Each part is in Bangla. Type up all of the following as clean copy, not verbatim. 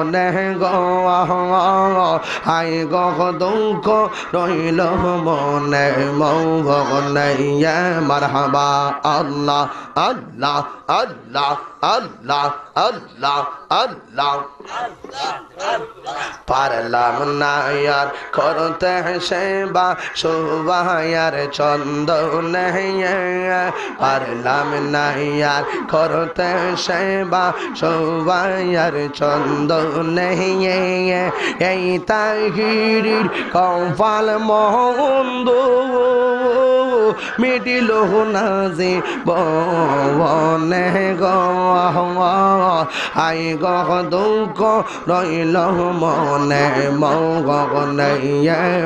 নে গো আই গো দুঃখ রইল মনে মৌবনে মারহাবা আল্লাহ আল্লাহ আল্লাহ আল্লাহ আল্লাহ আল্লাহ পারলাম না ইয়ার করতে সেবা সুবায়ার চন্দনে পারলাম না ইয়ার করতে সেবা সুবায়ার চন্দনে এই তাহিরির কপাল মন্দ মিটিল না যে বনে গো আই গো দুঃখ রইল মনে মৌগনে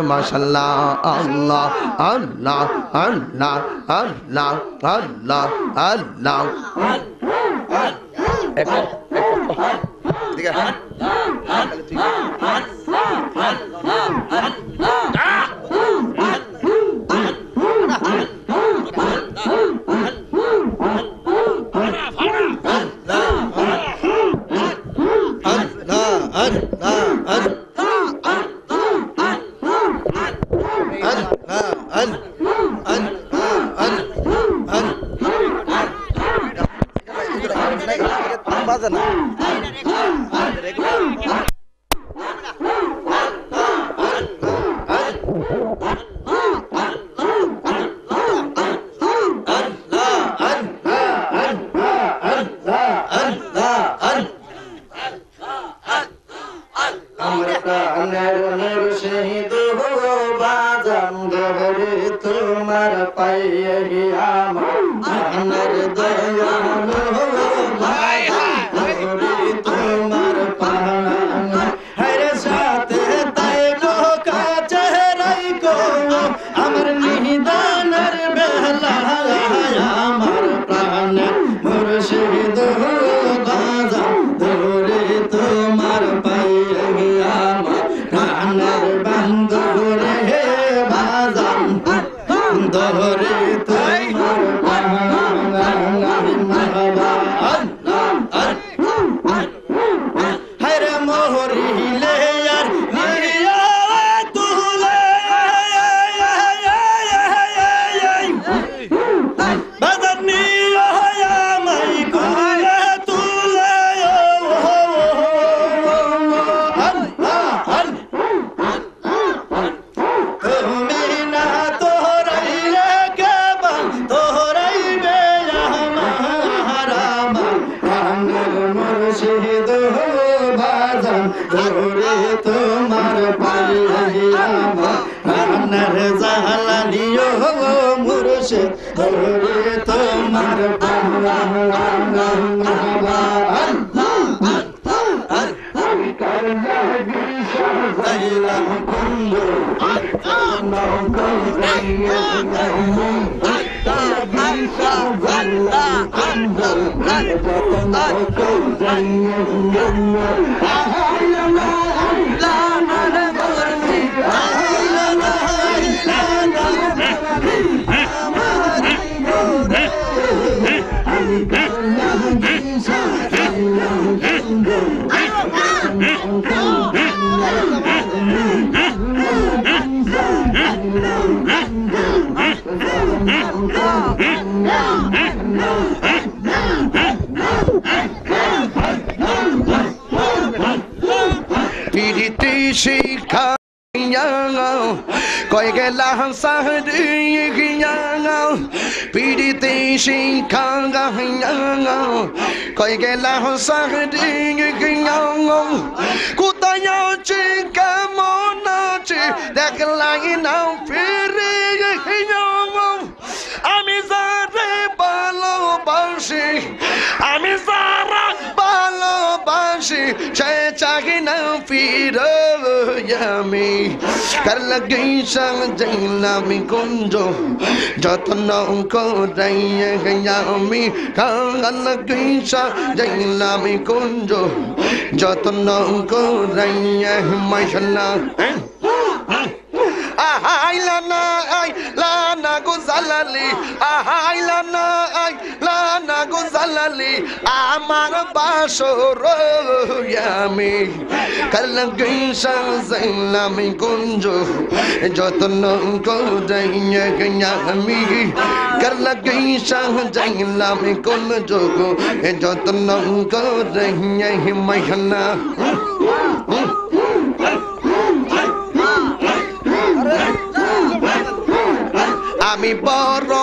মাশাল্লাহ আল্লাহ আল্লাহ আল্লাহ আল্লাহ আল্লাহ আল্লাহ তোমার পাইয়ে আমার তোমার পাহাড়ের সাথে তাই লোকা চেহারাই গো আমার নিদানের বেলা আমার প্রাণের মুর্শিদ বাজান ধরে তোমার পাইয়ে আমার প্রাণের বান্ধবরে বাজান ধরে তোমার হরে মোহরিলে আর নিয়া তুলে বাদনিয়া মাই কুলে তুলে তুমি না তোরাইলে কেবল তোরাইবে আমার মুর্শিদ বাজান ধরে তোমার পাইয়া আমার জালালিও মুর্শিদ ধরে তোমার পিরিতি শিখা কয় গেলা সাহরিয়া পিরিতি শিখা কয় গেলা সাহরিয়া কোথায় আছে কেমন আছে দেখলাই না ফিরে আমি যারে ভালোবাসি আমি যারা ভালোবাসি সে চাহি না ফিরে আমি কার লাগি সাজাইলাম কুঞ্জ যত্ন করাইয়া আমি কার লাগি সাজাইলাম কুঞ্জ যত্ন করাইয়া মাশাআল্লাহ আইলানা আইলানা গো জালালি আইলানা আইলানা গো জালালি আমার বাসর আমি কালকে সাজাইলাম কুঞ্জ যত্ন করে আমি কালকে সাজাইলাম কুঞ্জ যত্ন করে মহিলা আমি বড়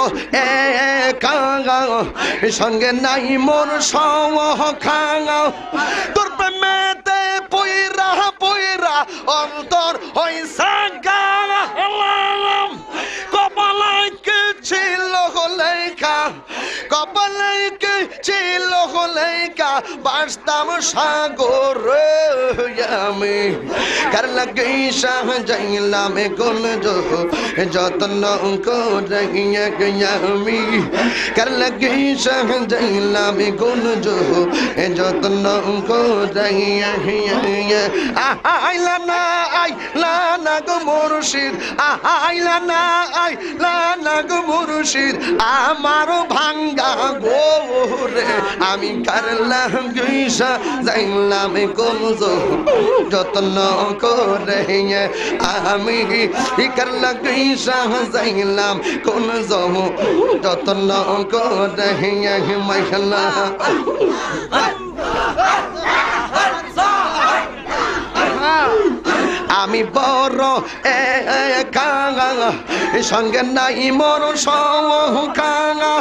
একা সঙ্গে নাই মোর সহখাঙা তোর প্রেমেতে পইরা পইরা অন্তর হইছে গালাম কপালাইকে ছিল লেখা কপালাইকে ছিল লেখা বাসতাম সাগর আমি কার লাগে সাজাইলাম কোন যত্ন করে আমি কার লাগে সাজাইলাম কোন যত্ন করে আইলা না গো মুর্শিদ আইলা না গো মুর্শিদ আমার ভাঙ্গা গোরে আমি কার লাগে সাজাইলাম কোন যত্ন করে আমি কার লাগে সাজাইলাম কোন যত্ন করে মহিলা আমি বড় একা সঙ্গে নাই মোর সহখাঙা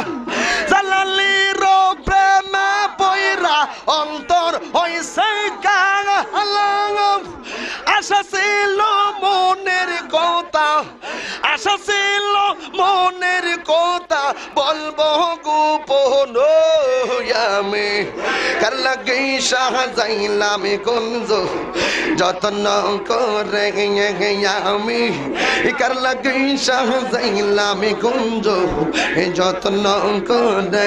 জালালির প্রেমে পইরা অন্তর হইছে গালাম আশা ছিল মনের কথা আশা ছিল মনের কথা বলবো গোপন আমি কার লাগে সাজাইলাম কুঞ্জ যত্ন করে আমি কার লাগে সাজাইলাম কুঞ্জ যত্ন করে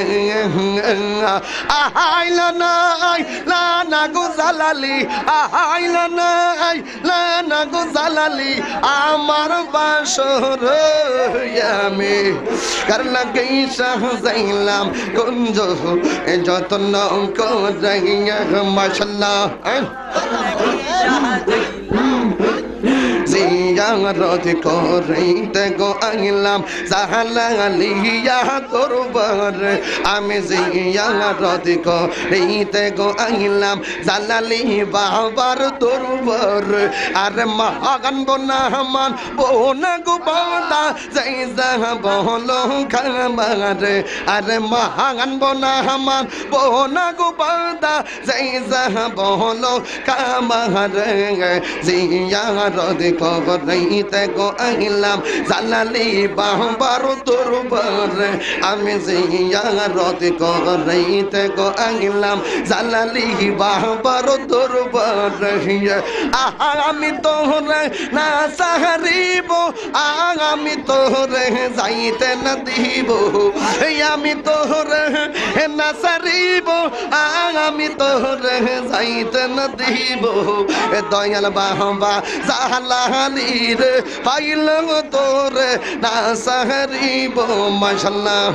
আইলা না গো জালালি আইলা না গো জালালি আমার বাসর আমি কার লাগে সাজাইলাম কুঞ্জ যত্ন করে মাশাআল্লাহ জিয়ারত করিতে গো আইলাম জালালিয়া দরবার আমি জিয়ারত করিতে গো আইলাম জালালি বাবার দরবার আর মহাগান বনামান বোনা গো বাদা যাই যাহা বলো খাবার আর মহাগান বনামান বোনা গো বাদা যাই যাহা বলো খাবার জিয়ারত করিতে গো আইলাম জালালি বাবার দরবার আমি জিয়ারত করিতে গো আইলাম জালালি বাবার দরবার আমি তোরে না সাহারিব আমি তোরে যাইতে না দিব আমি তোরে না সারিব আমি তোরে যাইতে না দিব দয়াল বাবা জালালির পাইলাম তোরে না সাহারিব মাশাআল্লাহ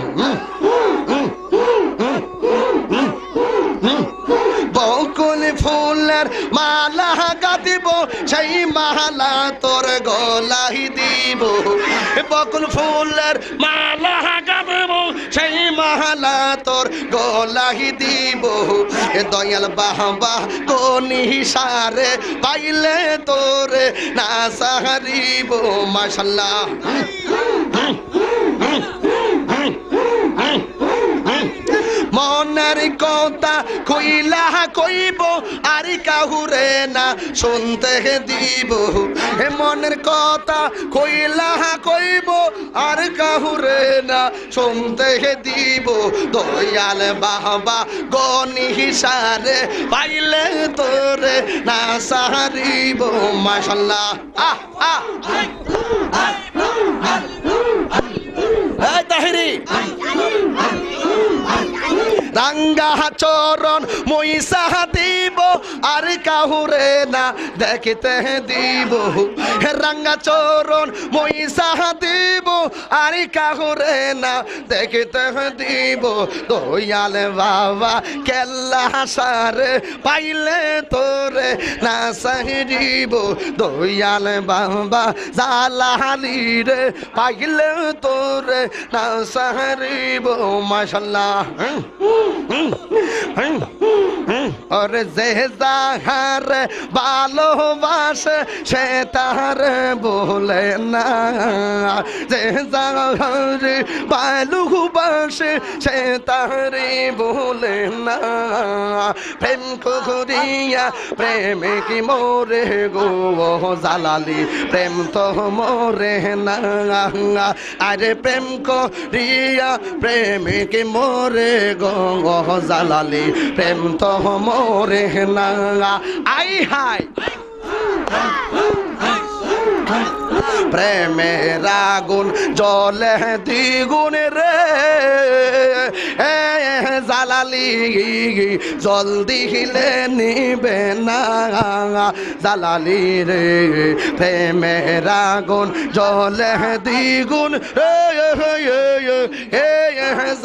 বকুল ফুলের মালা গাঁথিব সেই মালা তোর গলায় দিব বকুল ফুলের মালা গাঁথিব সেই মালা তোর গলায় দিব দয়াল বাবা কোন ইশারে পাইলে তোরে না সাহারিব মাশাআল্লাহ মনের কথা কইলা কইব আর কাহুরে না শুনতে দিব মনের কথা কইলা কইব আর কাহুরে না শুনতে দিব দয়াল বাবা গনি হিসারে পাইলে তোরে না সাহারিব মাশাআল্লাহ তাহিরি রাঙ্গা চরণ মইসা দিব আর কাহুরে না দেখিতে দিব রাঙ্গা চরণ মইসা দিব আরে কাহুরে না দেখিতে দিব দয়াল বাবা কেল্লা সারে পাইলে তোরে না সাহিব দয়াল বাবা জালালি রে পাইলে তোরে না সাহিব মাশাআল্লাহ ওরে যে যাহার ভালোবাসে সে তার বলে না যে যাহার ভালোবাসে সে তারে বলে না প্রেম করিয়া প্রেমিক মোরে গো জালালি প্রেম তো মোরে না আরে প্রেম করিয়া প্রেমিক মোরে গো জালালি প্রেম তো মোরে না আই হাই প্রেমের আগুন জলে দ্বিগুণ রে জালালি জল দিলে নিবে না জালালি রে প্রেমের আগুন জলে দ্বিগুণ রে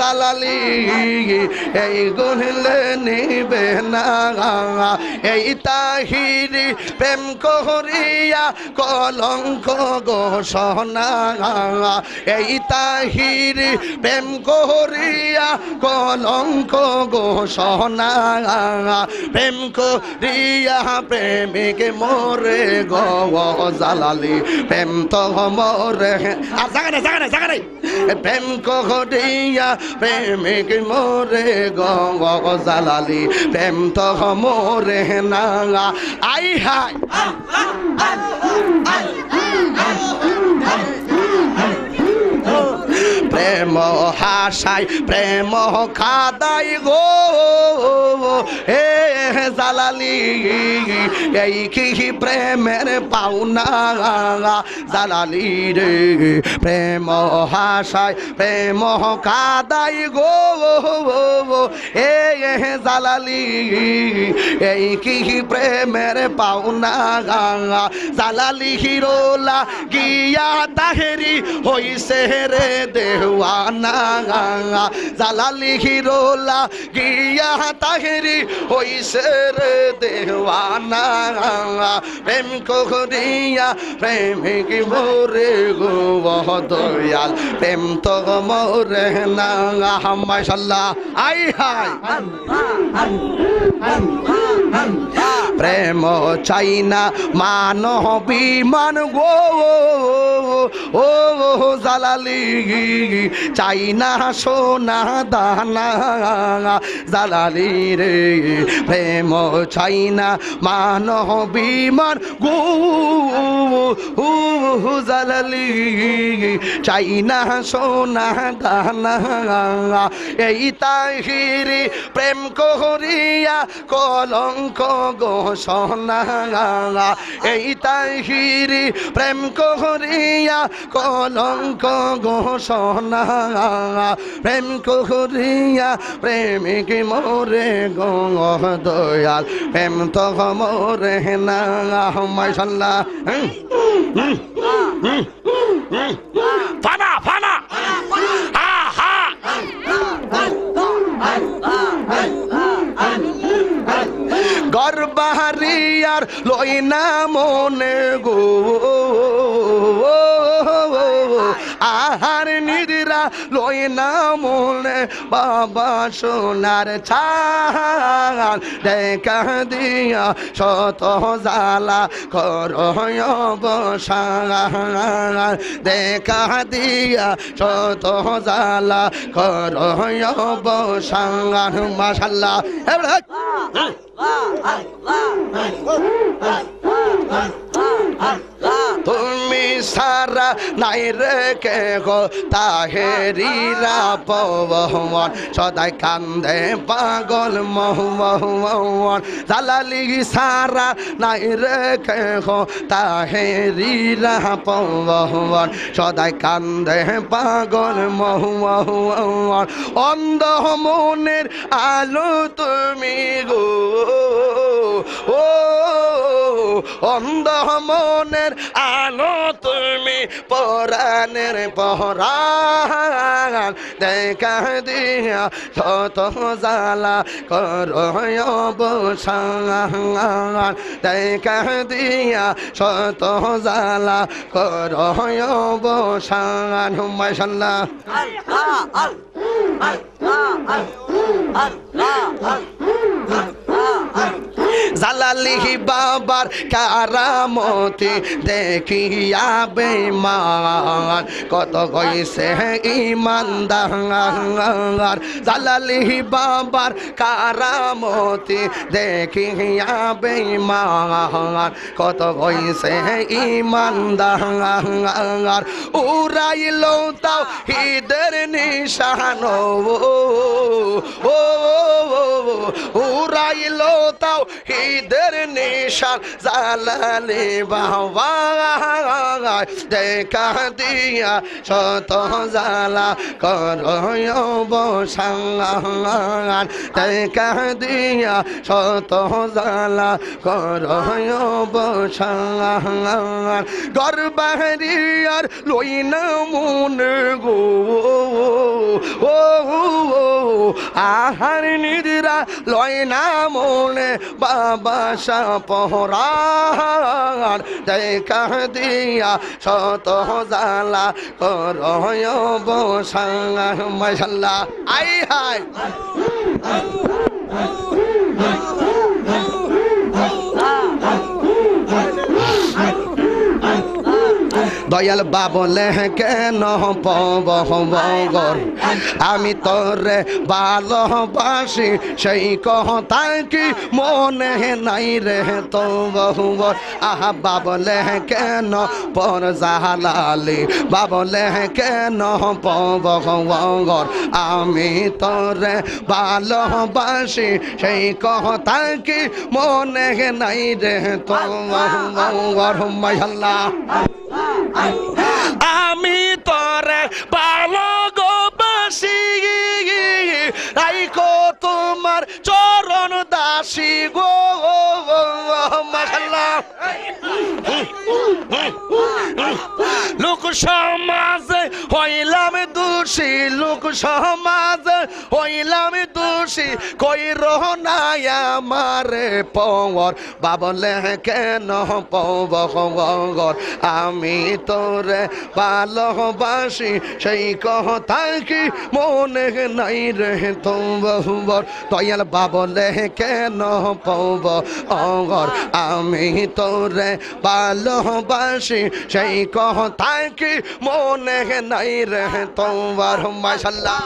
জালালি এই গুনলে নিবে না এই তাহিরি প্রেম করিয়া কলঙ্ক গো সোনা এই তাহিরি প্রেম করিয়া কলঙ্ক গো সোনা প্রেম করিয়া প্রেমিক মোরে গো জালালি প্রেম তো মোরে আর জায়গা নেই প্রেম করিয়া প্রেমিক মোরে গো জালালি প্রেম তো মোরে না আই হাই প্রেম হাসাই প্রেম খাদাই গো হে জালালি এই কি প্রেমের পাওনা জালালি রে প্রেম হাসাই প্রেম কাদাই গো হে জালালি এই কি প্রেমের পাওনা জালালি হিরোলা গিয়া তাহেরি হইছে রে দেওয়ানা জালালি হিরোলা গিয়া তাহেরি হইছে রে দেওয়ানা প্রেম করিয়া প্রেমিক মোরে গো দয়াল প্রেম তো মোরে না মাশাআল্লাহ আই হাই প্রেম চাই না মানবিমান গো ও জালালি চাই না সোনা দানা জালালি রে প্রেম চাই না মানবিমান গো জালালি চাই না সোনা দানা এই তাহিরি প্রেম করিয়া কলঙ্ক গো সোনা এই তাহিরি প্রেম করিয়া কলঙ্ক গো সোনা প্রেম করিয়া প্রেমিক মোরে গো দয়াল প্রেম তো মোরে না মাশাআল্লাহ ফানা ফানা আহা গর্বাহারিয়ার লই না মনে গো আহার নিদ্রা লই না মনে বাবা সোনার ছাল দেখা দিয়া শত জ্বালা কর অবসান দেখা দিয়া শত জ্বালা কর অবসান মাশাআল্লাহ তুমি সারা নাই রে কে গো তাহেরিরা পবন সদাই কান্দে পাগল মোহন জালালি সারা নাই রে কে গো তাহেরিরা পবন সদাই কান্দে পাগল মোহন অন্ধ মনের আলো তুমি গো ও অন্ধ মনের আলো তুমি পরাণের পরাণ দেখা দিয়া শত জ্বালা করো অবসান দেখা দিয়া শত জ্বালা করো অবসান মাশাআল্লাহ জালালি বাবার কারামতি দেখিয়া বেঈমান কত কইছে ঈমানদার জালালি বাবার কারামতি দেখিয়া বেঈমান কত কইছে ঈমানদার উড়াইলো তাও হিদের নিশান উড়াইলো তাও হিদের নিশান জালালি বাবা দেখা দিয়া শত জ্বালা করো অবসান দেখা দিয়া শত জ্বালা করো অবসান গর্বাহরিয়ার লই না মনে গো আহার নিদ্রা লয় না মনে বাবা সাপহরান দেখা দিয়া শত জ্বালা করো অবসান মাশাআল্লাহ আই হাই দয়াল বাবলে কেন পবগর আমি তোরে ভালোবাসি সেই কথা কি মনে নাই রে তো বহুবর আহা বাবলে কেন পর জালালি বাবলে কেন পবগর আমি তোরে ভালোবাসি সেই কথা কি মনে নাই রে তো বহুবর মাশাআল্লাহ আমি তোরে ভালোবাসি রাইখো তোমার চরণ দাসী গো মাশাআল্লাহ লোক সমাজে হইলাম দোষী লোক সমাজে হইলাম দোষী কই রহনায় আমারে পর বাবলে কেন পবগর আমি তোরে ভালোবাসি সেই কথা কি মনে নাই রে তো বহুবর দয়াল বাবলে কেন পবগর আমি তোরে ভালোবাসি সেই কথা কি মনে নাই রে তোমার মাশাআল্লাহ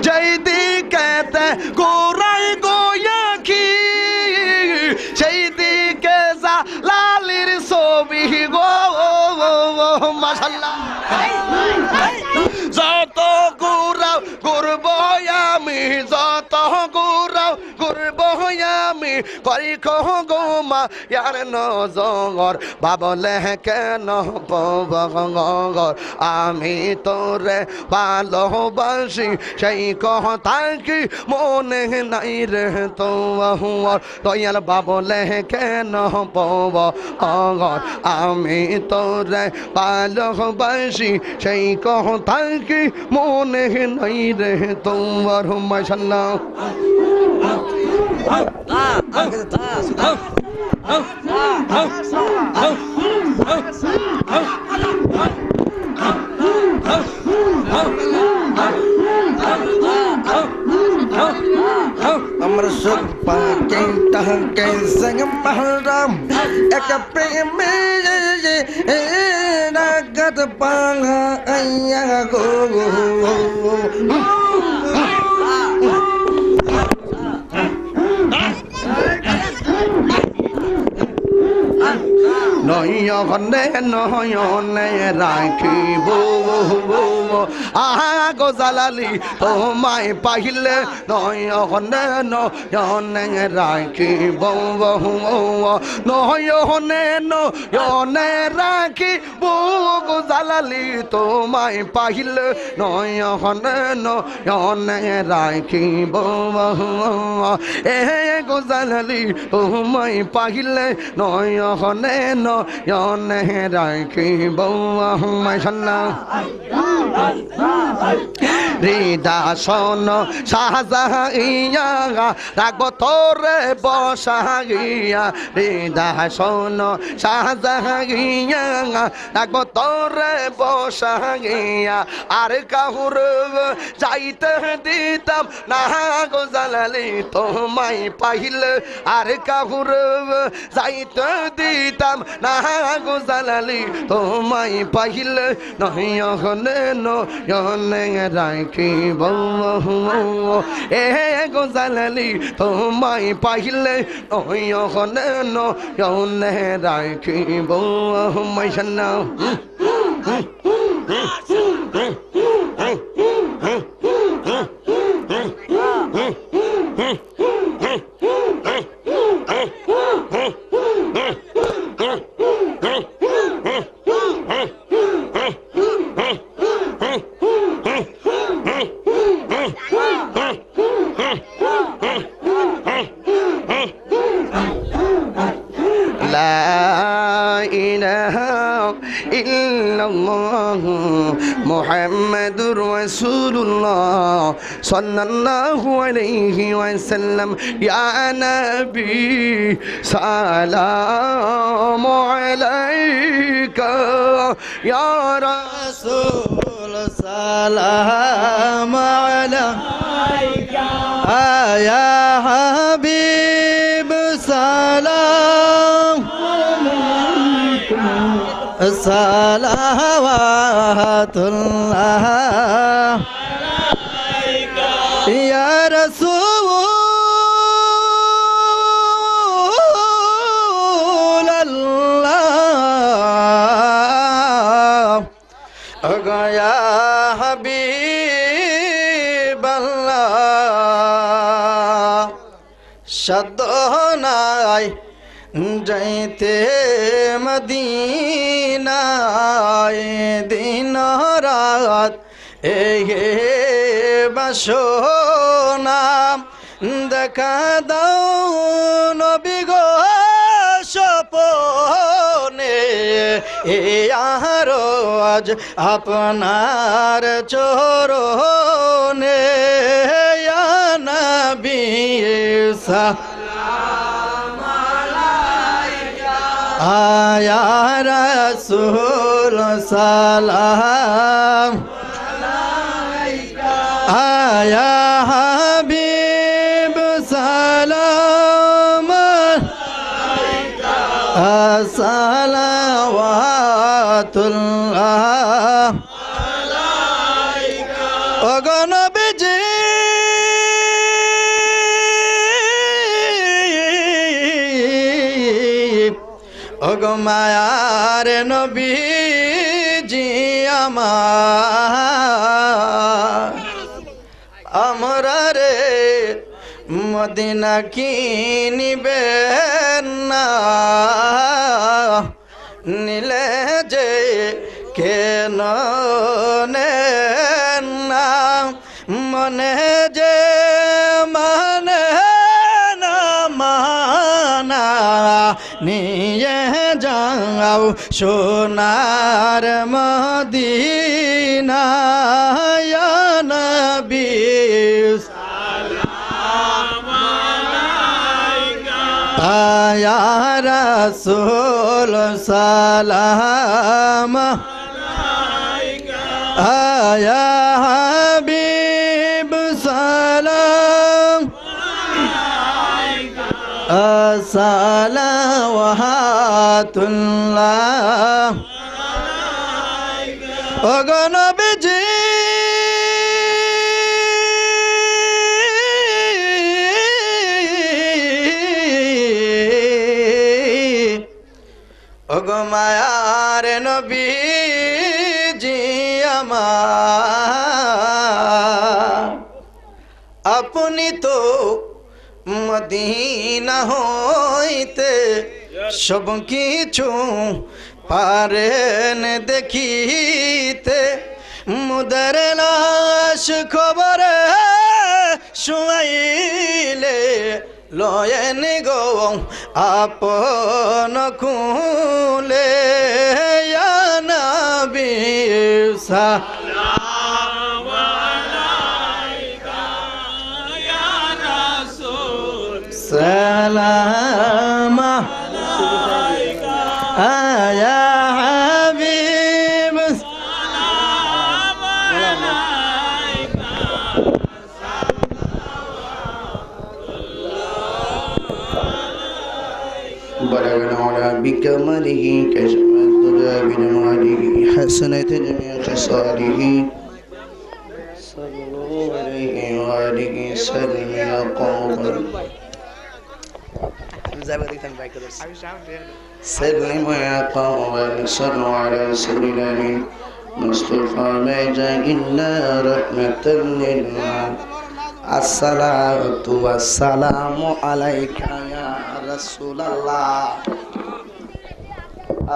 जय दी कहते गोराई गोया की जय दी कैसा लालिर सोबी गो माशाल्लाह যত গুরাও গুরব আমি যত গুরাও গুরব আমি করি কহ গোমা ইয়ার নজর বাবলে কেন পবগর আমি তোরে ভালোবাসি সেই কথা কি মনে নাই রে তোমার দয়াল বাবলে কেন পবগর আমি তোরে ভালোবাসি সেই কথা কি মনে নাই রে তোমার মাশাআল্লাহ अमर सुपा के तह के संग पहराम एक प्रेम नगद पांगा अय्या गो নয়নে নয়নে রাখিব আগো জালালি তোমায় পাইলে নয়নে নয়নে রাখিব নয়নে নয়নে রাখিব গো জালালি তোমায় পাইলে নয়নে নয়নে রাখিব এ গো জালালি তোমায় পাইলে নয়নে নয়নে রাখিব মাশাআল্লাহ হৃদা শোন শাহজাহাইয়া রাখব তোরে বসাইয়া হৃদা শোন শাহজাহাইয়া রাখব তোরে বসাইয়া আর কাহুর যাইতে দিতাম না গো জালালি তোমায় পাইলে আর কাহুর যাইতে দিতাম না গো জালালি তোমায় পাইলে নয়নে নয়নে রাখিব এ গো জালালি তোমায় পাইলে নয়নে নয়নে রাখিব মাশাআল্লাহ মুহাম্মাদুর রাসূলুল্লাহ সাল্লাল্লাহু আলাইহি ওয়াসাল্লাম ইয়া নবী সালামু আলাইকা ইয়া রাসূল সালামু আলাইকা ইয়া হাবিব সালাম সালাওয়াতুল্লাহ আলাইকা ইয়া রাসূলুল্লাহ ইয়া হাবিবাল্লাহ সাধনাই যাইতে মদিনায় দিন রাত এগে বাসনা দেখা দাও নবী গো স্বপনে এ আরো আজ আপনার চরণে ইয়া নবী আয়া রাসূল সালাম আলাইকা আয়া হাবিব সালাম আলাইকা সালাওয়াতুল্লাহ আলাইকা ও গো নবীজি ওগো মায়ার নবীজি আমরা রে মদিনা কিনিবেন না নিলে যে কেন নেন না মনে যে মানে না মানা নিয়ে যাও সোনার মদিনা ইয়া নবী সালাম আলাইকা ইয়া রাসূল সালাম আলাইকা ইয়া হাবিব সালাম সালাওয়াতুল্লাহ ও গো নবীজি ওগো মায়ার নবীজি আমার আপনি তো মদিনা হইতে সব কিছু পারেন দেখিতে মুদের লাশ খবরে শুয়াইলে লয়েন গো আপন কুলে ইয়া নবী সালাম আলাইকা ইয়া রাসূল সালাম আলাইকা ইয়া হাবিব সালাম আলাইকা بلغنا على بكماله كشف الدجى بجماله حسنة جميع خصاله صلى الله عليه وآله وسلم يا قوم سلم يا قوم صلوا على سيدنا مصطفى ما جاء إلا رحمة للعالمين الصلاة والسلام عليك يا رسول الله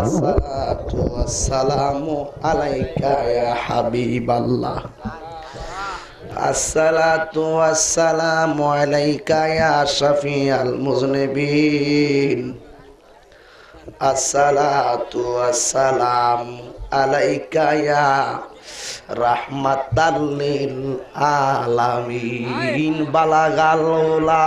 الصلاة والسلام عليك يا حبيب الله الصلاة والسلام عليك يا شفيع المذنبين الصلاة والسلام عليك يا رحمة للعالمين بلغ العلا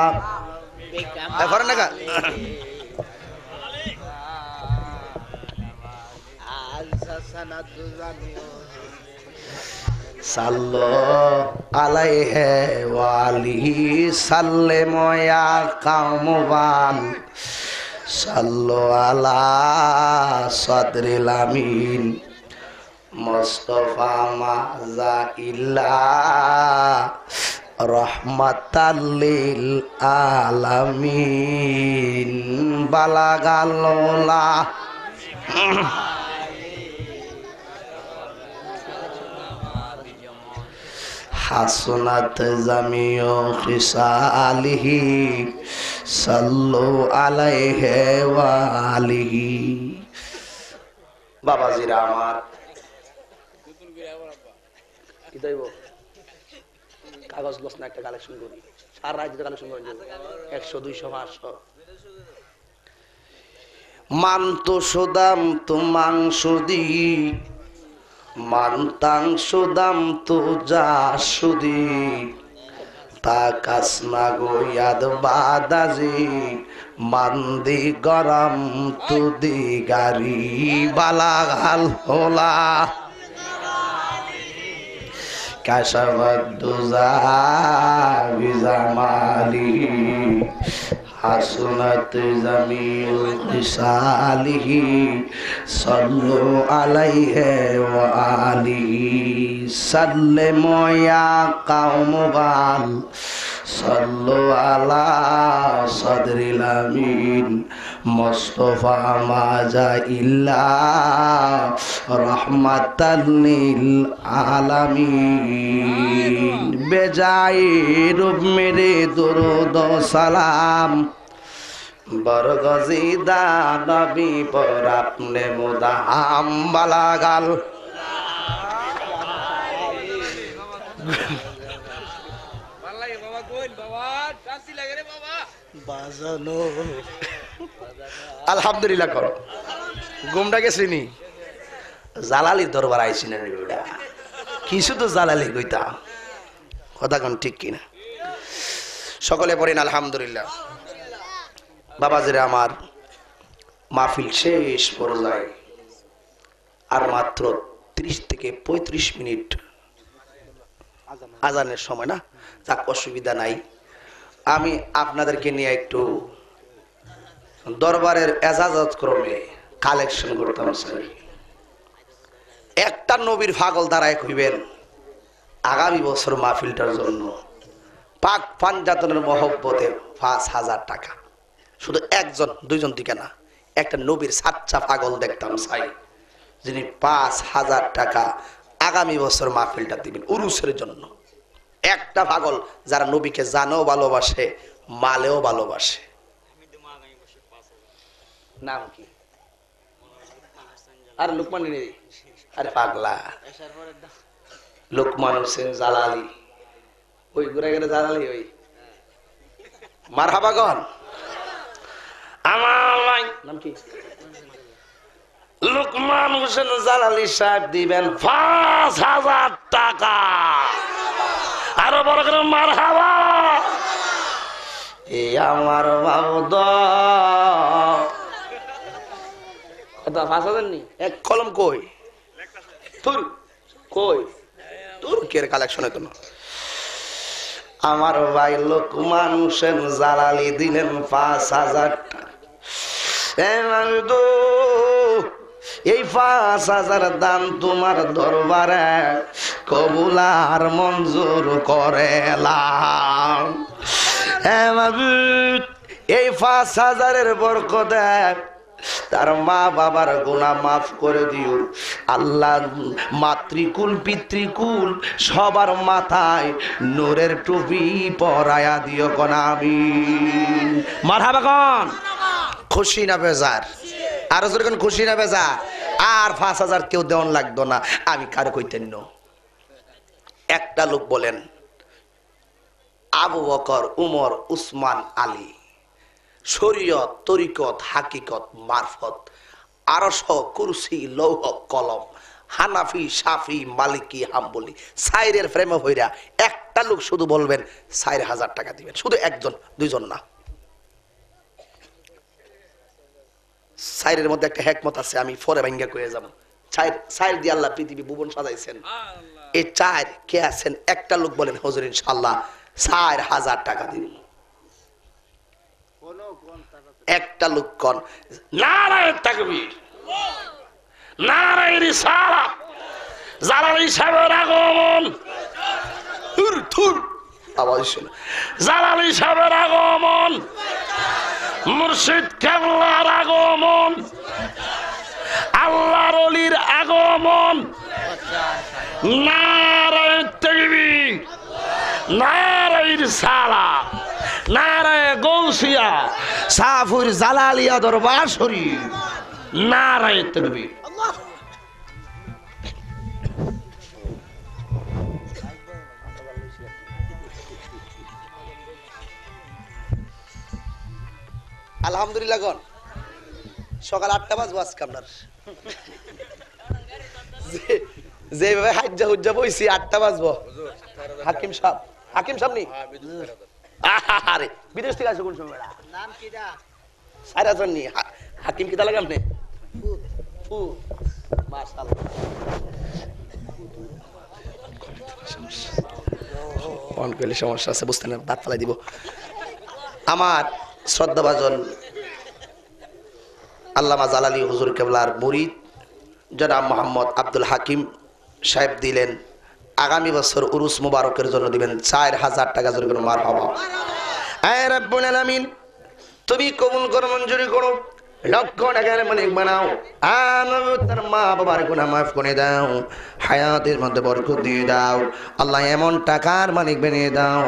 صلوا عليه وآله سلم يا قوم صلوا على صدر الأمين مصطفى ماذا إلا رحمة للعالمين بلغ العلا حسنت جميع خصاله صلوا عليه وآله বাবাজিরা আমার কি দেব কাগজ লস না একটা কালেকশন করি সারা রাজ্য কালেকশন করে 100 200 500 মানতো সুদাম তো মাংস দি মানতাং সুদাম তো যা সুদি তাকাস না গো ইয়াদ বাদাজি মান্দি গরম তুদি গারি বালাগাল হোলা কাশাবদ্দুজা বিজামালি হাসনাত জামিউ খিসালিহি সাল্লু আলাইহি ওয়া আলিহি সাল্লামু ইয়া কাওমুবাল সাল্লু আলা সাদরিল আমিন মুস্তাফা মাজা ইল্লা রাহমাতাল লিল আলামিন বেজাই রূপ মেরে দরুদ সালাম বরগজিদা নবী পর আপনে মুদাম বালাগাল আলহামদুলিল্লাহ করো গুমটা গেছি নি জালালি দরবার আইছি না কিছু তো জালালি কইতা কথা কোন ঠিক কিনা সকলে পড়েন আলহামদুলিল্লাহ বাবাজিরা আমার মাহফিল শেষ পর্যায়ে আর মাত্র 30 থেকে 35 মিনিট আজানের সময় না যাক অসুবিধা নাই আমি আপনাদেরকে নিয়ে একটু দরবারের এজাজত ক্রমে কালেকশন করতাম চাই একটা নবীর পাগল দাঁড়ায় কইবেন আগামী বছর মাহফিলটার জন্য পাক পাঞ্জাতনের মহব্বতে 5000 টাকা শুধু একজন দুইজন দিকে না একটা নবীর সাচ্চা পাগল দেখতাম চাই, যিনি 5,000 টাকা আগামী বছর মাহফিলটা দিবেন উরুসের জন্য। একটা পাগল যারা নবীকে জানেও ভালোবাসে, মালেও ভালোবাসে। নাম কি? আর লুকমান নেই, আরে পাগলা, লুকমান হোসেন জালালি, ওই ঘুরে গেলে জালালি, ওই মারহাবাগন। আমার নাম কি? লুকমান হোসেন জালালি সাহেব দিবেন 5,000 টাকা। আরো বড় করে মারহাবা। এ আমার বাবুদ 5,000 নি এক কলম কই তোর, কই তোর কে কালেকশন হতো না। আমার ভাই লুকমান হোসেন জালালি দিলেন 5,000 টাকা। এই 5,000 দান তোমার দরবারে কবুল আর মঞ্জুর করেলাম। এই 5,000-এর বরকতে তার মা বাবার গুনাহ মাফ করে দিও আল্লাহ। মাতৃকুল পিতৃকুল সবার মাথায় নূরের টুপি পরায়া দিও কোন আমিন। মারহাবা কোন? খুশি না বেজার? আরো যখন খুশি না বেজার? আর 5,000 কেউ দেওয়ান লাগতো না, আমি কারো কইতেন না। একটা লোক বলেন আবু বকর, উমর, উসমান, আলী, শরীয়ত, তরিকত, হাকিকত, মারফত, আরশ, কুরসি, লৌহ, কলম, হানাফি, শাফি, মালিকি, হাম্বলি, সাইরের ফ্রেমে হইরা একটা লোক শুধু বলবেন 4,000 টাকা দিবেন। শুধু একজন, দুইজন না। সাইরের মধ্যে একটা হেকমত আছে, আমি ফরে ভাঙ্গা কয়ে যাব। সাইর দিয়ে আল্লাহ পৃথিবী ভুবন সাজাইছেন। এই চার কে আছেন? একটা লোক বলেন হুজুর ইনশাআল্লাহ 4,000 টাকা দিন। একটা লোক কোন নারায়ে তাকবীর, নারায়ে রিসালাত, জালালি সাহেবের আগমন, থুর থুর আওয়াজ শুনে, জালালি সাহেবের আগমন, মুর্শিদ কেবলার আগমন, আল্লাহর ওলির আগমন, নারায়ে তাকবীর, নারায়ে রিসালাত, নারায়ে গৌসিয়া, সাফুর জালালিয়া দরবার শরীফ, নারায়ে তাকবীর। আলহামদুলিল্লাহ গণ সকাল 8টা বাজবো আজকে আপনার, যেভাবে হাজ্জা হুজ্জা বইছি 8টা বাজবো। হাকিম সাহেব, হাকিম সাহেব নি? আরে বিদেশ থেকে আসে কোন সময়? নাম কি দা? সাইরাজন নি? হাকিম কি তা লাগে আপনি? ফু মাশাআল্লাহ। কোন কইলে সমস্যা আছে বুঝতে না, দাঁত ফালাই দিব। আমার শ্রদ্ধাভাজন আল্লামা জালালি হুজুর কেবলার মুরিদ জনাব মোহাম্মদ আব্দুল হাকিম সাহেব দিলেন আগামী বছর উরুস মুবারকের জন্য দিবেন 4,000 টাকা। জোরে করে মারহাবা। আয় রব্বুল আলামিন, তুমি কবুল করো, মঞ্জুরি করো, লক্ষ টাকার মালিক বানাও। তার মা বাবার গুনাহ মাফ করে দাও, হায়াতের মধ্যে বরকত দিয়ে দাও আল্লাহ। এমন টাকার মালিক বানিয়ে দাও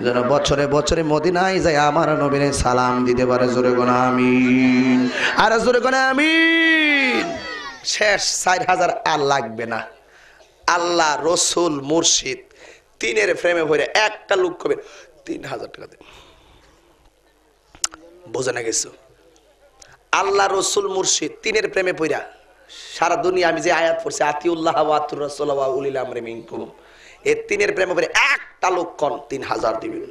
যেন বছরে বছরে মদিনায় যায় আমার নবীর সালাম দিতে পারে। জোরে গোনা আমিন, আর জোরে গোনা আমিন। শেষ 4,000 আর লাগবে না। আল্লাহ, রসুল, মুর্শিদ তিনের ফ্রেমে ভরে একটা লোক কবে 3,000 টাকা দেন। বোঝে না গেছো? আল্লাহ, রসুল, মুর্শিদ তিনের প্রেমে পইরা সারা দুনিয়া আমি যে আয়াত পড়ছি আতিউল্লাহ ওয়া আতুর রাসূল ওয়া উলিল আমরি মিনকুম, এই তিনের প্রেমে পড়ে একটা লোক কোন 3,000 দিবেন।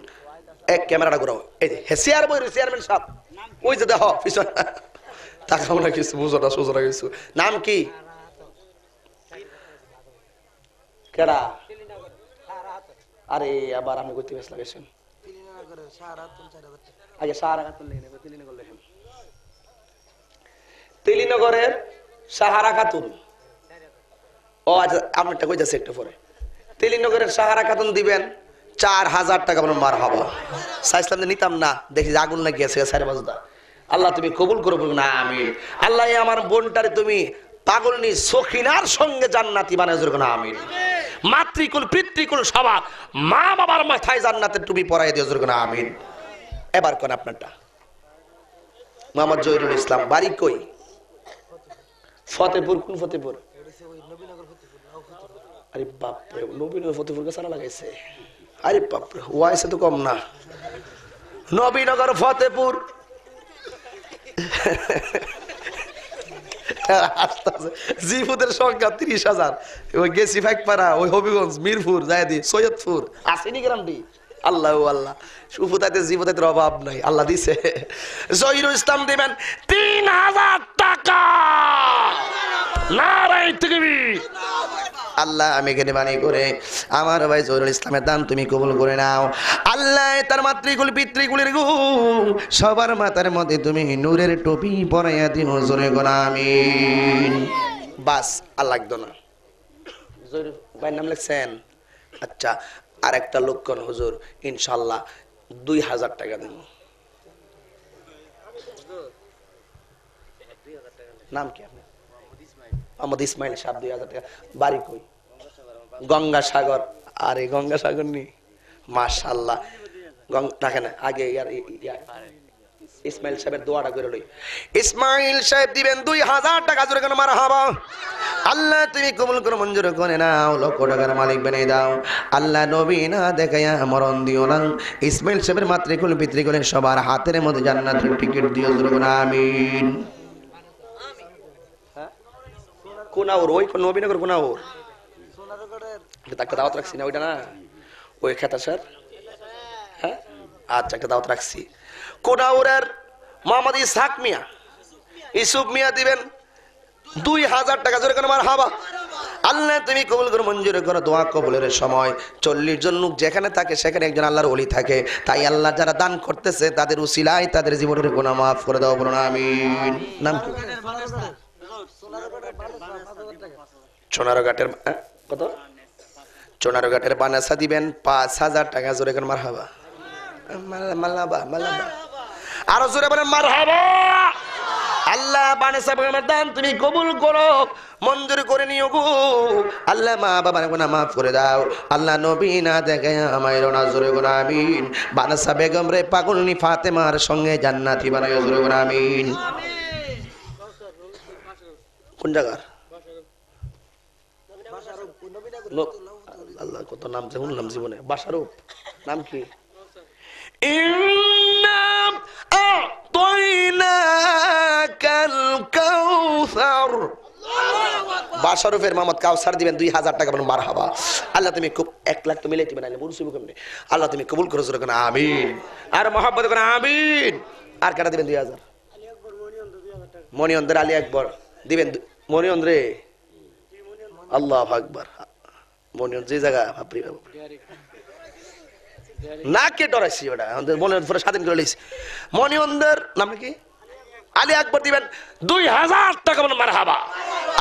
এক ক্যামেরাটা ঘোরাও, এই যে হেসিয়ার বই চেয়ারম্যান সাহেব, ওই যে দেখো পিছন তাকাও না কিছু, বুঝো না সোজা না কিছু। নাম কি? কেডা? আরে আবার আমি কইতে বেশ লাগেছেন আগে সাহারা খাতুন লেখেন, তিলিনগর লেখেন। তিলিনগরের সাহারা খাতুন, ও আচ্ছা আপনারটা কই যাচ্ছে একটু পরে। তিলিনগরের সাহারা খাতুন দিবেন 4,000 টাকা। মার হবা চাইছিলাম যে নিতাম না, দেখি যে আগুন লাগিয়েছে 4 বাজদা। আল্লাহ তুমি কবুল করো বলুন আমিন। আল্লাহ আমার বোনটারে তুমি পাগলনি সখিনার সঙ্গে জান্নাতি বানায় জোর না আমিন। মাতৃকুল পিতৃকুল সবার মা বাবার মাথায় জান্নাতের টুপি পরাই দিয়ে জোর না আমিন। এবার কোন আপনারটা মোহাম্মদ জহিরুল ইসলাম, বাড়ি কই? ফতেপুর। কোন ফতেপুর? আরে বাপরে, নবীনগর ফতেপুর সারা লাগাইছে। আরে বাপরে, ওয়াইসে তো কম না। নবীনগর ফতেপুর জিফুদের সংখ্যা 30,000। ওই গেছি ফাইকপাড়া, ওই হবিগঞ্জ, মিরপুর, জায়দি, সৈয়দপুর আসেনি গ্রামটি। আল্লাহ আল্লাহ, সুফুতাতে জীবতাতে অভাব নাই, আল্লাহ দিছে। জহিরুল ইসলাম দিবেন 3,000 টাকা। নারায়ে তাকবীর। আল্লাহ আমি এখানে বাণী করে আমার ভাই জহিরুল ইসলামের দান তুমি কবুল করে নাও। আল্লাহ তার মাতৃকুল পিতৃকুলের গুণ সবার মাথার মধ্যে তুমি নূরের টুপি পরাইয়া দিও জোরে গোনা আমিন। বাস আর লাগতো না। জহিরুল ভাইয়ের নাম লিখছেন? আচ্ছা, আর একটা লক্ষণ হুজুর ইনশাল্লাহ 2,000 টাকা দেব। নাম কি আপনার? মোহাম্মদ ইসমাইল সাহেব, 2,000 টাকা। বাড়ি কই? গঙ্গাসাগর। আরে গঙ্গাসাগর নি, মাশাআল্লাহ। দেখেন আগে ইসমাইল সাহেবের দোয়াটা করে লই। ইসমাইল সাহেব দিবেন 2,000 টাকা। জোরে কেন মারহাবা। আল্লাহ তুমি কবুল করে মঞ্জুর করে নাও, লক্ষ টাকার মালিক বানিয়ে দাও। আল্লাহ নবী না দেখাইয়া মরণ দিও না। ইসমাইল সাহেবের মাতৃকুল পিতৃকুলের সবার হাতের মধ্যে জান্নাতের টিকিট দিও জোরে কেন আমিন। কোনাউর, ওই নবীনগর কোনাউর একটা দাওয়াত রাখছি না, ওইটা না ওই খেতা স্যার। হ্যাঁ আচ্ছা, একটা দাওয়াত রাখছি। কোনাউরের মোহাম্মদ ইসহাক মিয়া, ইসুফ মিয়া দিবেন 2,000 টাকা। জোরে কেন মারহাবা। আল্লাহ তুমি কবুল করে মঞ্জুর করো। দোয়া কবুলের সময় 40 জন লোক যেখানে থাকে সেখানে একজন আল্লাহর ওলি থাকে। তাই আল্লাহ যারা দান করতেছে তাদের উসিলায় তাদের জীবনের গুনাহ মাফ করে দাও বলুন আমিন। নাম কি? সোনারঘাটের কত? সোনারঘাটের বানাসা দিবেন 5,000 টাকা। জোরে কেন মারহাবা। মালাবা মালাবা, আরো জোরে বলেন মারহাবা। আল্লাহ বানাসা বাগানের দান তুমি কবুল করো, মঞ্জুর করে নিও গো। আল্লাহ মা বাবার গুনাহ মাফ করে দাও। আল্লাহ নবী না দেখে আমায় রোনা জোরে গুনাহ আমিন। বানাসা বেগম রে পাগলনি ফাতেমার সঙ্গে জান্নাতি বানায় জোরে গুনাহ আমিন। কোন জায়গার? আল্লাহ কত নাম শুনলাম জীবনে। বাসারূপ নাম কি? বাসারুফের মোহাম্মদ কাউসার দিবেন 2,000 টাকা। মারহাবা। আল্লাহ তুমি খুব 1 লাখ তো মিলাই দিবেন, আল্লাহ তুমি কবুল করে জোরে কেন আমিন। আর মহব্বত করে আমিন। আর কাটা দিবেন 2,000? মনিয়ন্দ্র আলী আকবর দিবেন। মনিয়ন্দ্রে আল্লাহু আকবার। মনিয়ন্দ্র যে জায়গা বাপরি বাপরি না কে ডরাইছি ওটা মনের পরে স্বাধীন করে লিখছি। মনিয়ন্দ্র নাম কি? আলী আকবর দিবেন 2,000 টাকা। মারহাবা।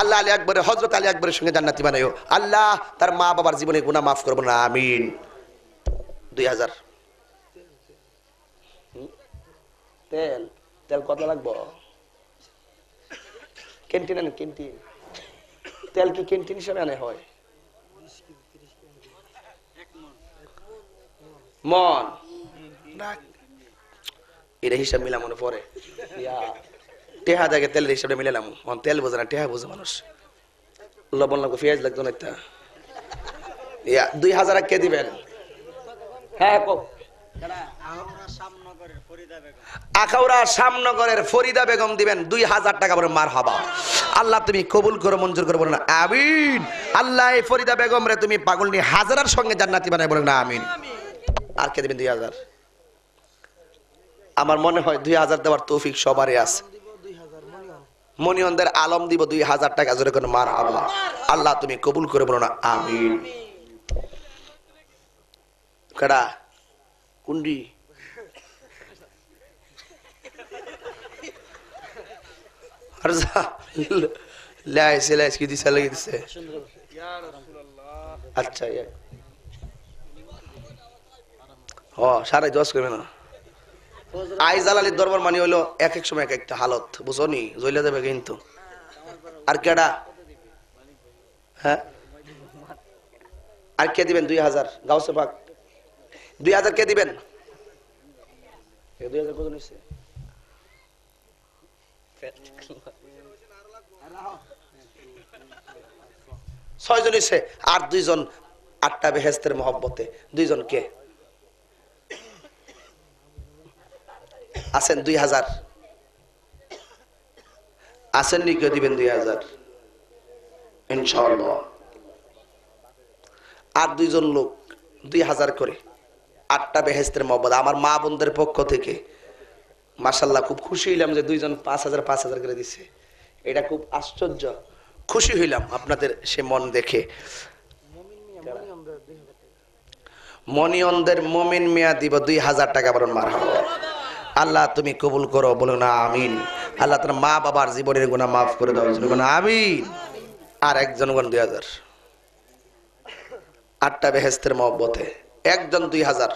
আল্লাহ আলী আকবরের হযরত আলী আকবরের সঙ্গে জান্নাতি বানাইও। আল্লাহ তার মা বাবার জীবনে গুনাহ মাফ করবো না আমিন। 2,000। তেল তেল কত লাগবো? ক্যান্টিন আনেন, ক্যান্টিন। তেল কি ক্যান্টিন হিসাবে আনে হয়? মন এটা হিসাব মিলা মনে পরে টেহা দেখে তেলের হিসাবে মিলালাম। তেল বোঝে না, টেহা বোঝে মানুষ। লবণ লাগবে, পেঁয়াজ লাগতো না। 2,000 কে দিবেন? হ্যাঁ আখাউড়া শামনগরের ফরিদা বেগম দিবেন 2,000 টাকা। বলে মারহাবা। আল্লাহ তুমি কবুল করো, মঞ্জুর করো বলেন আমিন। আল্লাহ এই ফরিদা বেগম রে তুমি পাগলনি হাজারার সঙ্গে জান্নাতি বানায় বলেন আমিন। আর কে দিবেন 2,000? আমার মনে হয় 2,000 দেওয়ার তৌফিক সবারই আছে। মনিয়ন্দের আলম দিব 2,000 টাকা। জোরে করে মারহাবা। আল্লাহ তুমি কবুল করে বলো না আমিন। কেডা কুন্ডি? আচ্ছা সাড়ে 10 করবে না? আইজাল আলীর দরবার মানে হইলো এক এক সময় এক একটা হালত, বুঝো নি, জ্বলে যাবে কিন্তু। আর কেডা? হ্যাঁ, আর কে দিবেন 2000? গাউসে পাক 2000 কে দিবেন? 2000 কত নিছে? 6 জন নিছে। আর 2 জন 8টা বেহেশতের মহব্বতে 2 জন কে আছেন? 2000 আছেন নি? কে দিবেন 2000 ইনশাআল্লাহ? আর 2 জন লোক 2000 করে 8টা বেহেশতের মহব্বত আমার মা বোনদের পক্ষ থেকে। মাশাআল্লাহ, খুব খুশি হইলাম যে 2 জন 5000 করে দিছে। এটা খুব আশ্চর্য, খুশি হইলাম আপনাদের সে মন দেখে। মনিয়নদের মমিন মিয়া দিব 2000 টাকা। বলুন মারহাবা। আল্লাহ তুমি কবুল করো, বলুন আমিন। আল্লাহ তার মা বাবার জীবনের গুনাহ মাফ করে দাও, বলুন আমিন। আর একজন 2000 8টা বেহেশতের মহব্বতে, একজন 2000।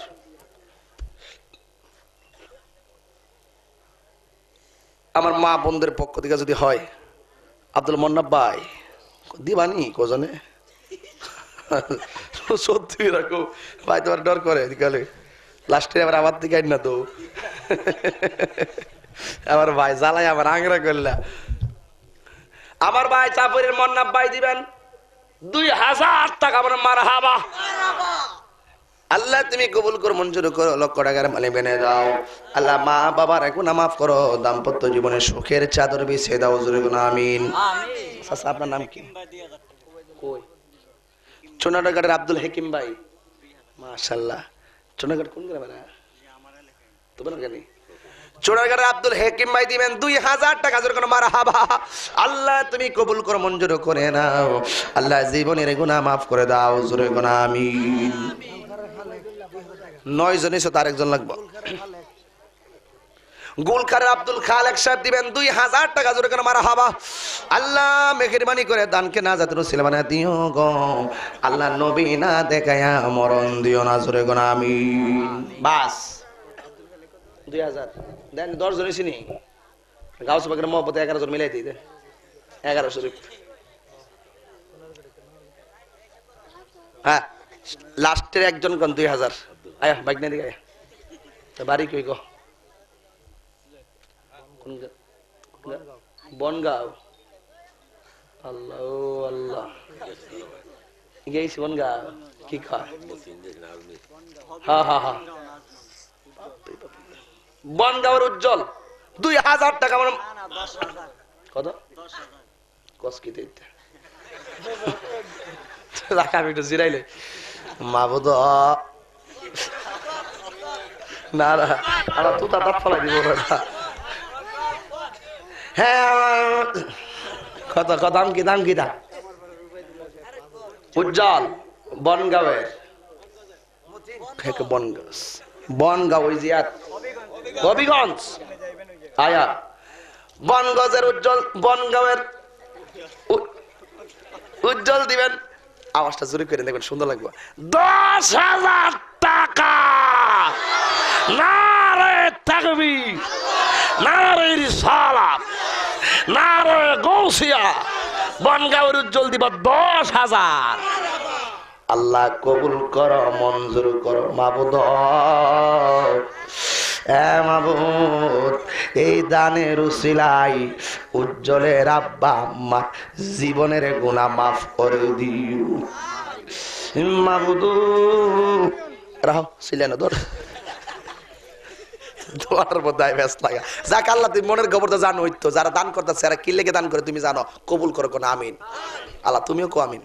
আমার মা বোনদের পক্ষ থেকে যদি হয়, আব্দুল মন্নাব ভাই দিবানি কজনে? সত্যি রাখো ভাই, তোমার ডর করে দিকালে লাস্টে আবার আমার দিকে না তো আমার ভাই জ্বালাই আমার আংরা করলা। আমার ভাই চাপুরের মন্নাব ভাই দিবেন 2000 টাকা। আমার মারহাবা। আল্লাহ তুমি কবুল করো, মঞ্জুর করো, লক্ষ টাকার মালিক বেনে দাও। আল্লাহ মা বাবার গুনাহ মাফ করো, দাম্পত্য জীবনে সুখের চাদর বিছিয়ে দাও, জোরে বলুন আমিন। আচ্ছা, আপনার নাম কি? কই? চুনারঘাটের আব্দুল হাকিম ভাই, মাশাআল্লাহ। চুনারঘাট কোন গ্রামে? তোমার গানি। চুনারঘাটের আব্দুল হাকিম ভাই দিবেন 2000 টাকা, জোরে কোনো মারহাবা। আল্লাহ তুমি কবুল করো, মঞ্জুর করে নাও। আল্লাহ জীবনের গুনাহ মাফ করে দাও, জোরে কোনো আমিন। 9 জন এসে তার একজন লাগবে। গোলকারের আব্দুল খালেক সাহেব দিবেন 2000 টাকা, জোরে করে মারহাবা। আল্লাহ মেহেরবানি করে দানকে না জাতের উসিলা বানায় দিও গো। আল্লাহ নবী না দেখায়া মরণ দিও না, জোরে করে আমিন। বাস 2000 দেন। 10 জন এসে নি গাউস পাকের মহব্বতে 11 জন মিলাই দিই, 11 শরীফ। হ্যাঁ, লাস্টের একজন কোন 2000। আয়া বাইক না দিকে আয়া। বাড়ি কই গো? বনগাঁও। আল্লাহ আল্লাহ, গেছি বনগাঁও। কি কয়? হ্যাঁ হ্যাঁ হ্যাঁ, বনগাঁওয়ের উজ্জ্বল 2000 টাকা। আমার কত? কসকিতে রাখা, আমি একটু জিরাইলে মাবুদ না না, আমার তুতা দাঁত ফলাই দিব না। হ্যাঁ, কত কত দাম কি? দাম কি? দাম উজ্জ্বল বনগাঁওয়ের। বনগাঁও ওই জিয়াত হবিগঞ্জ। আয়া বনগঞ্জের উজ্জ্বল, বনগাঁওয়ের উজ্জ্বল দিবেন। আওয়াজটা জোরে করে দেখবেন, সুন্দর লাগবে। 10,000 টাকা। নারে তাকবীর, নারে রিসালাত, নারে গৌসিয়া। বনগাঁওয়ের উজ্জ্বল দিব 10,000। আল্লাহ কবুল করো, মঞ্জুর করো মাবুদ। মাবুদ, এই দানের উসিলাই উজ্জ্বলের আব্বা আম্মা জীবনের গুনাহ মাফ করে দিও মাবুদ। রাহো ছিলেন ধর দোয়ার মধ্যে ব্যস্ত লাগা। যাক আল্লাহ তুমি মনের খবরটা জানো, হইতো যারা দান করতেছে এরা কি লেগে দান করে তুমি জানো। কবুল করো কোন আমিন। আল্লাহ তুমিও কো আমিন।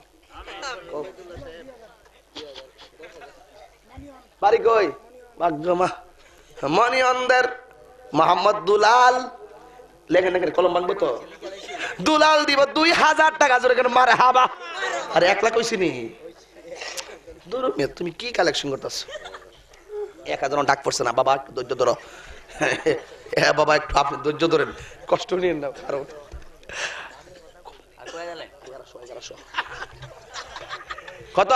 বাড়ি কই? ভাগ্যমা মনিয়নদের মোহাম্মদ দুলাল। লেখেন লেখেন, কলম ভাঙবো তো। দুলাল দিব 2000 টাকা, জোরে কেন মারহাবা। আরে 1 লাখ কইছি নি? তুমি কি কালেকশন করতেছ? 1000 ডাক পড়ছে না বাবা, একটু ধৈর্য ধরো। হ্যাঁ বাবা, একটু আপনি ধৈর্য ধরেন, কষ্ট নিয়েন না। কারণ কত?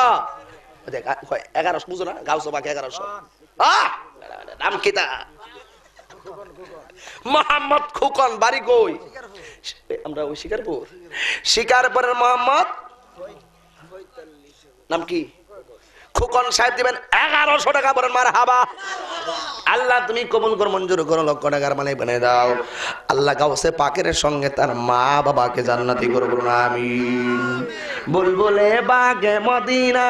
1100 বুঝো না? গাউস বাকি 1100 দাম কিতা মোহাম্মদ খোকন, বাড়ি কই? আমরা ওই শিকারপুরের মোহাম্মদ নাম কি? খোকন সাহেব দিবেন 1100 টাকা। বলেন মারহাবা। আল্লাহ তুমি কবুল কর, মঞ্জুর করো, লক্ষ টাকার মালিক বানিয়ে দাও। আল্লাহ গাউসে পাকের সঙ্গে তার মা বাবাকে জান্নাতি করে বলুন আমিন। বুলবুলে বাগে মদিনা,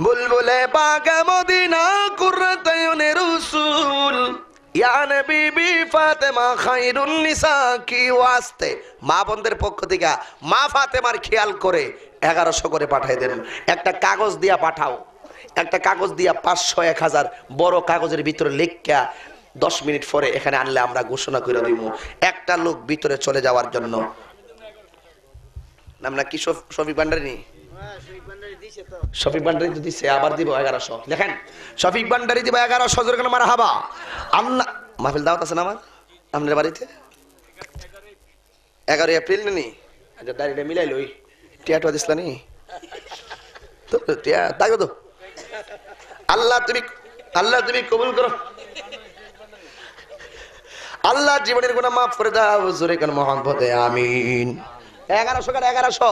বুলবুলে বাগে মদিনা, কুররাত আয়ুনের রাসূল, ইয়া নবী বি ফাতেমা খায়রুন নিসা কি ওয়াস্তে। মা বোনদের পক্ষ থেকে মা ফাতেমার খেয়াল করে 1100 করে পাঠিয়ে দেন। একটা কাগজ দিয়া পাঠাও, একটা কাগজ দিয়া 500 1000 বড় কাগজের ভিতরে লেখা 10 মিনিট পরে এখানে আনলে আমরা ঘোষণা করে দিব একটা লোক ভিতরে চলে যাওয়ার জন্য। নাম না কি? শফিক ভান্ডারী নি? শফিক ভান্ডারী তো দিছে, আবার দিব 1100। দেখেন শফিক ভান্ডারী দিব 1100 জোরে করে মারহাবা। আল্লাহ মাহফিল দাওয়াত আছে না আমার আপনার বাড়িতে? 11 এপ্রিল নি? আচ্ছা দাঁড়িয়ে মিলাই লই। টিয়াটা দিসলা নি তো? টিয়া তাকে তো আল্লাহ তুমি কবুল করো। আল্লাহ জীবনের গুনাহ মাফ করে দাও, জোরে কোন মহব্বতে আমিন। 1100 করে 1100।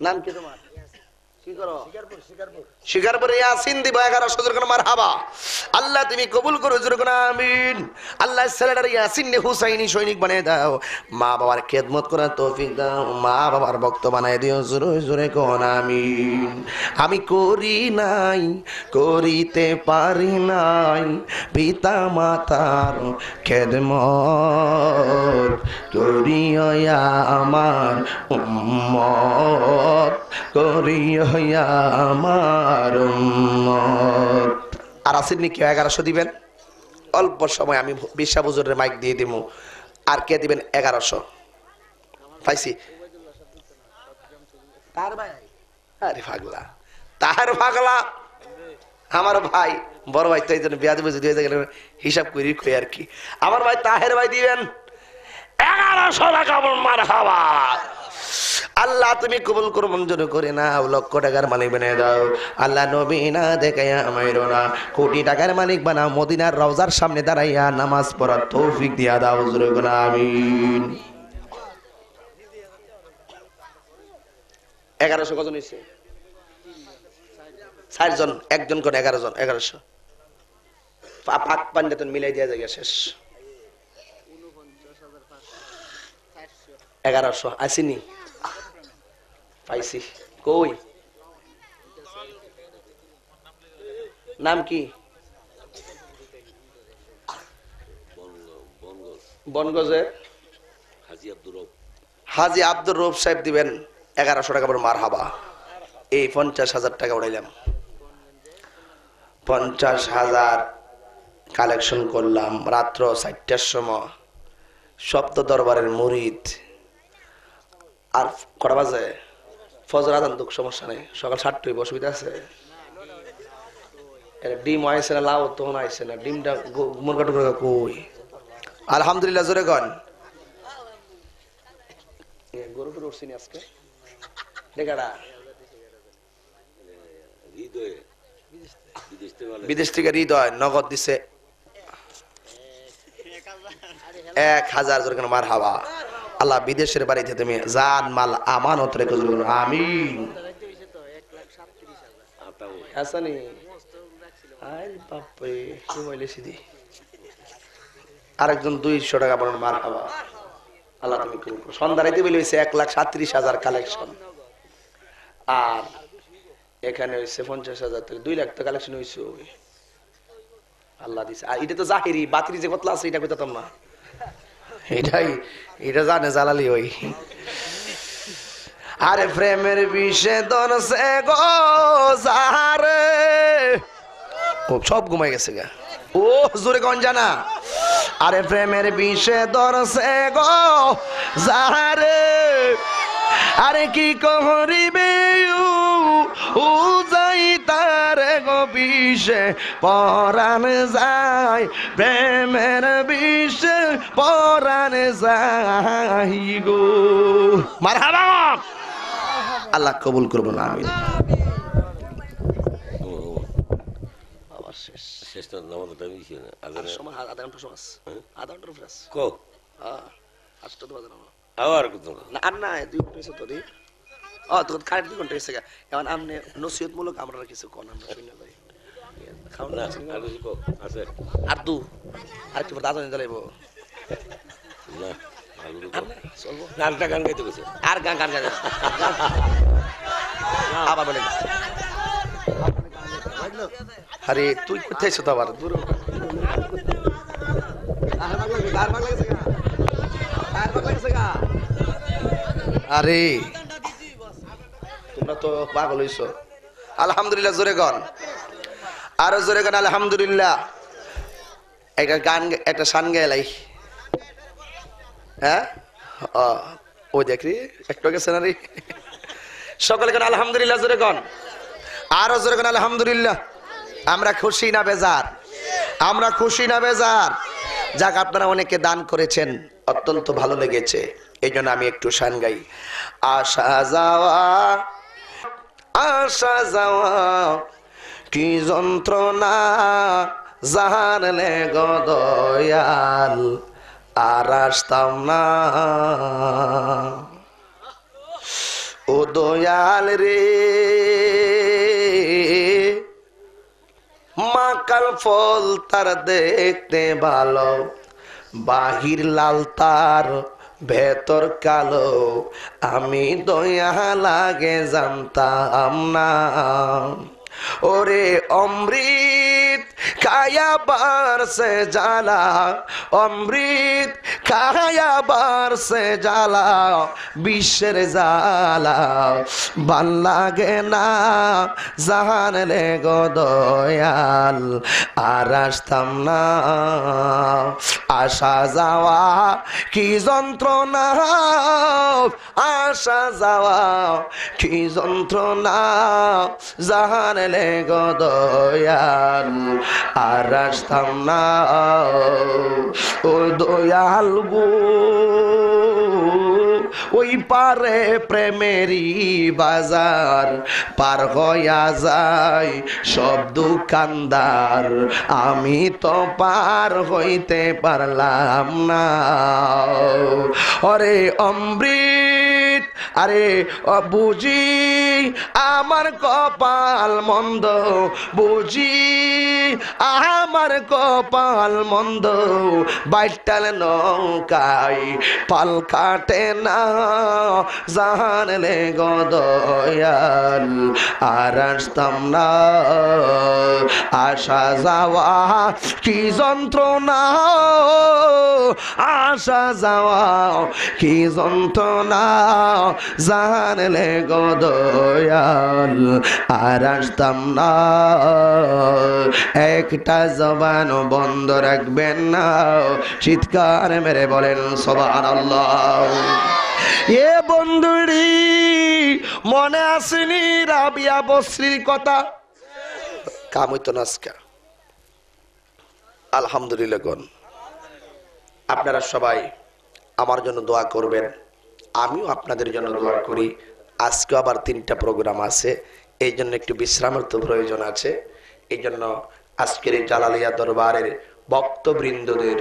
নাম কি তোমার? কি করো? শিকারপুর ইয়াসিন দিব 1100 জোরে কোন মারহাবা। আল্লাহ তুমি কবুল করো, জোরে কোন আমিন। আল্লাহ ছেলেটার ইয়াসিন নে হুসাইনি সৈনিক বানিয়ে দাও, মা বাবার খেদমত করার তৌফিক দাও, মা বাবার ভক্ত বানায় দিও, জোরে জোরে কোন আমিন। আমি করি নাই, করিতে পারি নাই পিতা মাতার খেদমত, করিও আমার উম্মত, করিও আমার উম্মত। আর আসেন নি কেউ 1100 দিবেন? অল্প সময় আমি বিশ্বাস হুজুরের মাইক দিয়ে দিব। আর কে দিবেন 1100? পাইছি তার ভাই। আরে পাগলা, তার পাগলা আমার ভাই, বড় ভাই তো এই জন্য বিয়া দিবে, যদি হিসাব করি কই আর কি। আমার ভাই তাহের ভাই দিবেন 1100 টাকা। মারহাবা। আল্লাহ তুমি কবুল করো, মঞ্জুর করে নাও, লক্ষ টাকার মালিক বানিয়ে দাও। আল্লাহ নবী না দেখাইয়া আমারও না, কোটি টাকার মালিক বানাও, মদিনার রওজার সামনে দাঁড়াইয়া নামাজ পড়ার তৌফিক দিয়া দাও, জোরে বলো আমিন। 1100 কজন হইছে? 4 জন, একজন কোন 11 জন, 1100 পাক পান্ডাতন মিলাই দিয়া যায় শেষ। 1100 আসেনি? পাইছি কই? নাম কি? বনগজে হাজি আব্দুর রউফ সাহেব দিবেন 1100 টাকা। মারহাবা। এই 50,000 টাকা উড়াইলাম। 50,000 কালেকশন করলাম রাত্র 4টার সময়। সপ্ত দরবারের মুরিদ। আর কটা বাজে? ফজর আজান দুঃখ, সমস্যা নেই, সকাল 7টায় অসুবিধা আছে? ডিম আইসে না, লাউ তখন আইসে না, ডিমটা মুরগা টুরগা কই? আলহামদুলিল্লাহ জোরে কন। গরু টুরু উঠছিনি আজকে? ডেকাটা বিদেশ থেকে হৃদয় নগদ দিছে 1000 জোরে কেন মারহাবা। আল্লাহ বিদেশের বাড়িতে তুমি জান মাল আমানত রেখে দিও, আমিন। হাসানি আই বাপরে ঘুমাইলে সিদি। আরেকজন 200 টাকা বলেন মারহাবা। আল্লাহ তুমি কবুল করো। সন্ধ্যারাইতে বলে হইছে 1,37,000 কালেকশন। আর এখানে হইছে 50,000 থেকে 2 লাখ টাকা কালেকশন হইছে। আল্লাহ দিছে। আর এটা তো জাহিরি, বাতিরি যে কতলা আছে এটা কইতাম না। এটা জানে জালালি ওই। আরে প্রেমের বিষে দনসে গো জাহারে, ও সব ঘুমাই গেছে গা। ও জোরে কোন জানা? আরে প্রেমের বিষে দনসে গো জাহারে, আরে কি করিবে ও যাই তার গো বিষে পরাণ যায়, প্রেমের বিষে পরাণ যায় গো। মারহাবা। আল্লাহ কবুল করবো না আমিন। শেষ শেষ তো নামাজ সময় আধা ঘন্টা সময় আধা ঘন্টার উপরে আছে কো আটটা তো বাজে না আবার কত না আর না 2 ঘন্টা হয়েছে তো রে তোর কার 2 ঘন্টা হয়েছে এখন আপনি নসিহতমূলক আমরা কিছু কোন আমরা শুনে যাই খাও না আর কিছু কো আছে আর দু আর একটু দাদা নিতে লাগবো না চলবো আরেকটা গান গাইতে গেছে আর গান গান গান আবার বলে আরে তুই কোথায় এসো তো আবার দূর আরে তোমরা তো পাগল হইছো আলহামদুলিল্লাহ জোরে গান আরো জোরে গান আলহামদুলিল্লাহ একটা গান একটা শান গাইলাই হ্যাঁ ওই দেখি একটু গেছে না রে সকলে গান আলহামদুলিল্লাহ জোরে গান আরো জোরে গান আলহামদুলিল্লাহ আমরা খুশি না বেজার আমরা খুশি না বেজার যাক আপনারা অনেকে দান করেছেন অত্যন্ত ভালো লেগেছে এই জন্য আমি একটু শান গাই আসা যাওয়া কি যন্ত্রণা জানলে গো দয়াল আর আসতাম না ও দয়াল রে মাকাল ফল তার দেখতে ভালো বাহির লাল তার ভেতর কালো আমি দয়া লাগে জানতাম না ওরে অমৃত খায়াবার সে জ্বালা অমৃত খায়াবার সে জ্বালা বিশ্বের জ্বালা ভাল লাগে না জানলে গো দয়াল আর আসতাম না আসা যাওয়া কি যন্ত্রণা আসা যাওয়া কি যন্ত্রণা জানলে গো দয়াল আর আসতাম না ও দয়াল গো ওই পারে প্রেমেরই বাজার পার হইয়া যায় সব দোকানদার আমি তো পার হইতে পারলাম না ওরে অমৃত আরে বুঝি আমার কপাল মন্দ বুঝি আমার কপাল মন্দ বাইটাল নৌকায় পাল কাটে না জানলে গো দয়াল আর আসতাম না আসা যাওয়া কি যন্ত্রণা আসা যাওয়া কি যন্ত্রণা জানলে গো দয়াল আর আসতাম না একটা জবান বন্ধ রাখবেন না চিৎকার মেরে বলেন সুবহানাল্লাহ এ বন্ধুরি মনে আসেনি রাবিয়া বসরির কথা কাম হইতো না আজকে আলহামদুলিল্লাহ গণ আপনারা সবাই আমার জন্য দোয়া করবেন আমিও আপনাদের জন্য দোয়া করি আজকে আবার 3টা প্রোগ্রাম আছে এই জন্য একটু বিশ্রামের তো প্রয়োজন আছে এই জন্য আজকের এই জালালিয়া দরবারের ভক্তবৃন্দদের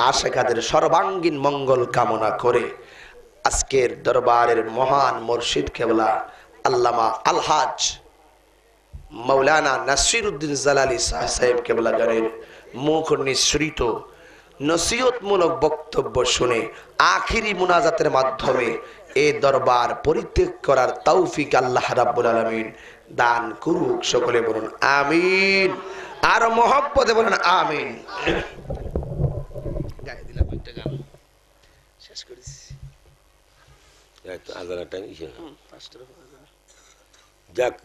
আশেকাদের সর্বাঙ্গীন মঙ্গল কামনা করে আজকের দরবারের মহান মুর্শিদ কেবলা আল্লামা আলহাজ মাওলানা নাসিরউদ্দিন জালালি সাহেব কেবলা গানের মুখ নিঃসৃত নসিহতমূলক বক্তব্য শুনে আখিরি মুনাজাতের মাধ্যমে এই দরবার পরিত্যাগ করার তৌফিক আল্লাহ রাব্বুল আলামিন দান করুক সকলে বলুন আমিন আর মহব্বতে বলুন আমিন গায়ে দিলাম একটা গান শেষ করেছি আজানের টাইম যাক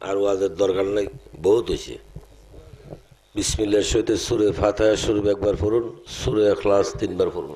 আর ওয়াজের দরকার নাই বহুত হয়েছে বিসমিল্লাহির সহিত সূরা ফাতিহা শুরু একবার পড়ুন সূরা ইখলাস 3 বার পড়ুন